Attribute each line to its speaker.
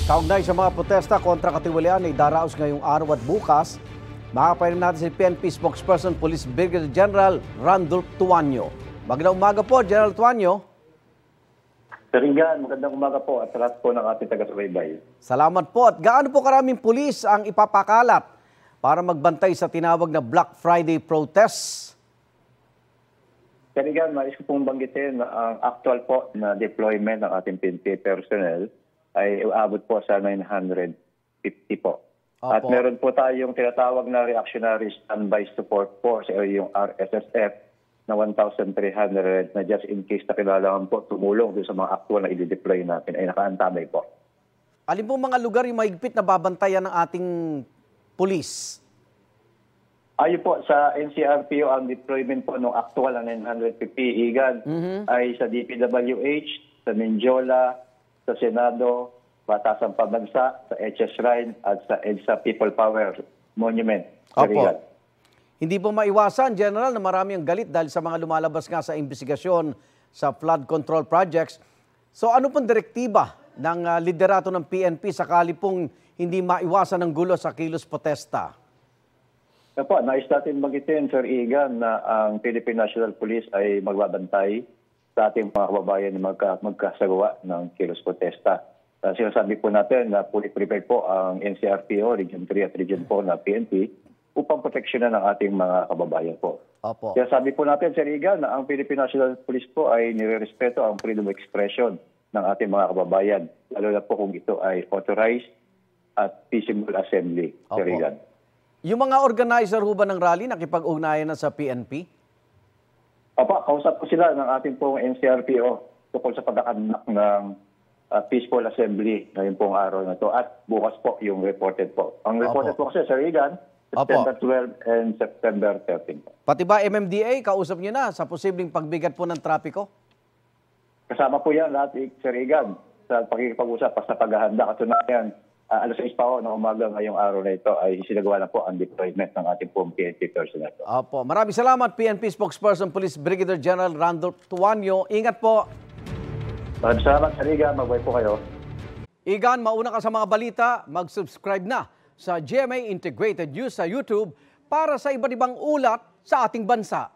Speaker 1: Kaugnay sa mga protesta kontra katiwalian ay daraos ngayong araw at bukas, makapainom natin si PNP spokesperson Police Brigadier General Randolph Tuanyo. Magandang umaga po, General Tuanyo.
Speaker 2: Sir Igan, magandang umaga po at lahat po ng ating taga-subaybay.
Speaker 1: Salamat po. At gaano po karaming pulis ang ipapakalat para magbantay sa tinawag na Black Friday protests?
Speaker 2: Sir Igan, mais ko pong banggitin na ang actual po na deployment ng ating PNP personnel ay uabot po sa 950 po.
Speaker 1: Opo.
Speaker 2: At meron po tayong tinatawag na Reactionary Standby Support Force o yung RSSF na 1,300 na just in case na kailangan po tumulong doon sa mga actual na i-deploy natin ay nakaantabay po.
Speaker 1: Alin po mga lugar yung mahigpit na babantayan ng ating pulis?
Speaker 2: Ayon po sa NCRPO, ang deployment po ng actual na 950 Igan ay sa DPWH, sa Mindiola, sa Senado, Batasan Pambansa, sa HS Shrine at sa EDSA People Power Monument.
Speaker 1: Opo. Hindi po maiwasan, General, na marami ang galit dahil sa mga lumalabas nga sa investigasyon sa flood control projects. So ano pong direktiba ng liderato ng PNP sakali pong hindi maiwasan ng gulo sa kilos protesta?
Speaker 2: Opo, nais natin magitin, Sir Igan, na ang Philippine National Police ay magbabantay sa ating mga kababayan na magkasagawa ng kilos protesta. Sinasabi po natin na fully prepared po ang NCRPO, Region 3 at Region 4 na PNP upang proteksyonan ng ating mga kababayan po.
Speaker 1: Opo.
Speaker 2: Kaya sabi po natin, Sir Igan, na ang Philippine National Police po ay nirerespeto ang freedom of expression ng ating mga kababayan, lalo na po kung ito ay authorized at peaceable assembly, Sir
Speaker 1: Opo.
Speaker 2: Igan.
Speaker 1: Yung mga organizer ho ba ng rally nakipag-ugnayan na sa PNP?
Speaker 2: Opo, kausap ko sila ng ating pong NCRPO tungkol sa pagkakanak ng peaceful assembly ngayong pong araw na to at bukas po yung reported po. Ang reported po kasi, Sir Igan, September 12 and September 13 po.
Speaker 1: Pati ba MMDA, kausap niyo na sa posibleng pagbigat po ng trapiko?
Speaker 2: Kasama po yan lahat, Sir Igan, sa pakikipag-usap sa paghahanda. Katunayan, alas 6 pa ng umaga ngayong araw na ito ay isinagawa na po ang deployment ng ating pong PNP personnel.
Speaker 1: Opo. Maraming salamat, PNP spokesperson Police Brigadier General Randolph Tuanyo. Ingat po.
Speaker 2: Maraming salamat, Sir Igan. Mabuhay po kayo.
Speaker 1: Igan, mauna ka sa mga balita, mag-subscribe na sa GMA Integrated News sa YouTube para sa iba't ibang ulat sa ating bansa.